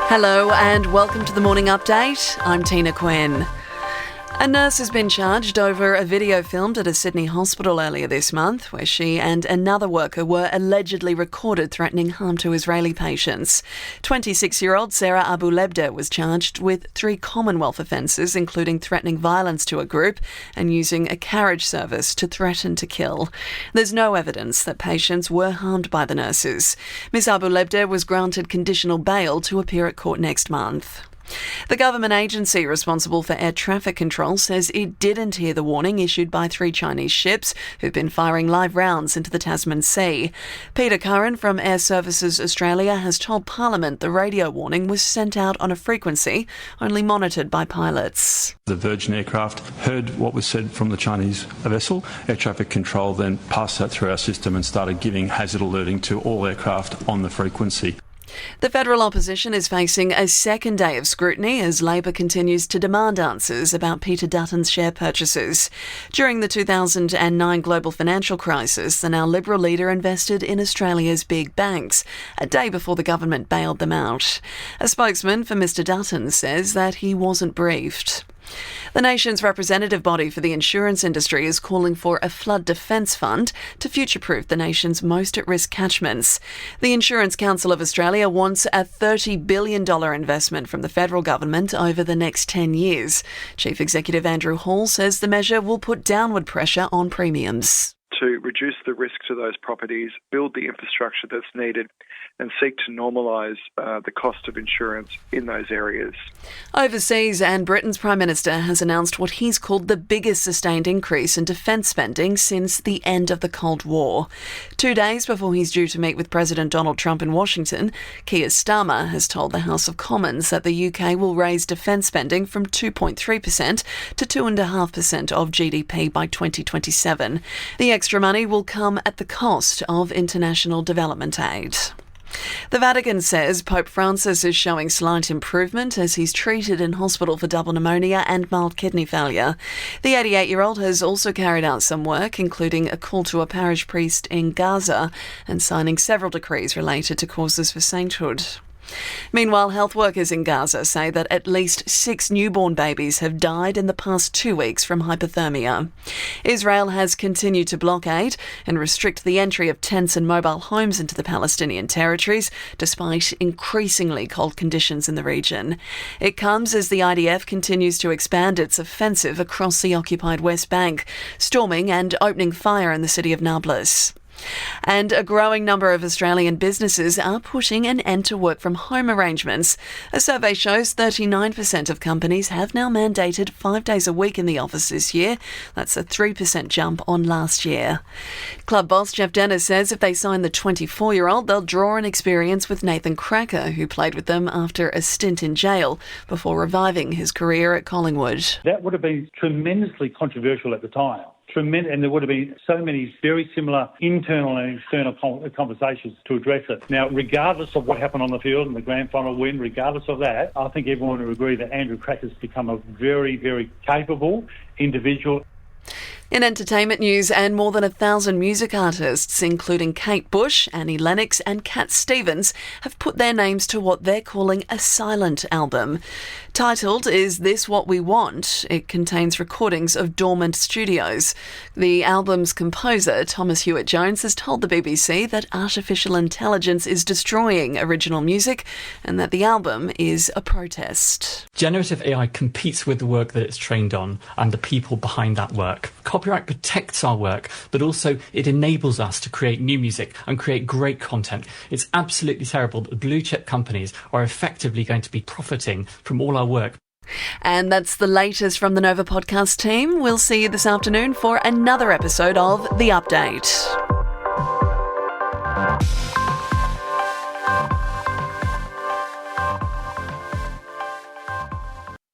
Hello and welcome to the Morning Update. I'm Tina Quinn. A nurse has been charged over a video filmed at a Sydney hospital earlier this month where she and another worker were allegedly recorded threatening harm to Israeli patients. 26-year-old Sarah Abu Lebda was charged with 3 Commonwealth offences, including threatening violence to a group and using a carriage service to threaten to kill. There's no evidence that patients were harmed by the nurses. Ms Abu Lebda was granted conditional bail to appear at court next month. The government agency responsible for air traffic control says it didn't hear the warning issued by 3 Chinese ships who've been firing live rounds into the Tasman Sea. Peter Dutton from Air Services Australia has told Parliament the radio warning was sent out on a frequency only monitored by pilots. The Virgin aircraft heard what was said from the Chinese vessel. Air traffic control then passed that through our system and started giving hazard alerting to all aircraft on the frequency. The federal opposition is facing a second day of scrutiny as Labor continues to demand answers about Peter Dutton's share purchases. During the 2009 global financial crisis, the now Liberal leader invested in Australia's big banks, a day before the government bailed them out. A spokesman for Mr Dutton says that he wasn't briefed. The nation's representative body for the insurance industry is calling for a flood defence fund to future-proof the nation's most at-risk catchments. The Insurance Council of Australia wants a $30 billion investment from the federal government over the next 10 years. Chief Executive Andrew Hall says the measure will put downward pressure on premiums. To reduce the risk to those properties, build the infrastructure that's needed, and seek to normalise the cost of insurance in those areas. Overseas, and Britain's Prime Minister has announced what he's called the biggest sustained increase in defence spending since the end of the Cold War. 2 days before he's due to meet with President Donald Trump in Washington, Keir Starmer has told the House of Commons that the UK will raise defence spending from 2.3% to 2.5% of GDP by 2027. The extra money will come at the cost of international development aid. The Vatican says Pope Francis is showing slight improvement as he's treated in hospital for double pneumonia and mild kidney failure. The 88-year-old has also carried out some work, including a call to a parish priest in Gaza and signing several decrees related to causes for sainthood. Meanwhile, health workers in Gaza say that at least 6 newborn babies have died in the past 2 weeks from hypothermia. Israel has continued to blockade and restrict the entry of tents and mobile homes into the Palestinian territories, despite increasingly cold conditions in the region. It comes as the IDF continues to expand its offensive across the occupied West Bank, storming and opening fire in the city of Nablus. And a growing number of Australian businesses are pushing an end to work from home arrangements. A survey shows 39% of companies have now mandated 5 days a week in the office this year. That's a 3% jump on last year. Club boss Jeff Dennis says if they sign the 24-year-old, they'll draw an experience with Nathan Cracker, who played with them after a stint in jail before reviving his career at Collingwood. That would have been tremendously controversial at the time. And there would have been so many very similar internal and external conversations to address it. Now, regardless of what happened on the field and the grand final win, regardless of that, I think everyone would agree that Andrew Cracker's become a very, very capable individual. In entertainment news, and more than 1,000 music artists, including Kate Bush, Annie Lennox and Cat Stevens, have put their names to what they're calling a silent album. Titled Is This What We Want? It contains recordings of dormant studios. The album's composer, Thomas Hewitt-Jones, has told the BBC that artificial intelligence is destroying original music and that the album is a protest. Generative AI competes with the work that it's trained on and the people behind that work. Copyright protects our work, but also it enables us to create new music and create great content. It's absolutely terrible that the blue chip companies are effectively going to be profiting from all our work. And that's the latest from the Nova podcast team. We'll see you this afternoon for another episode of The Update.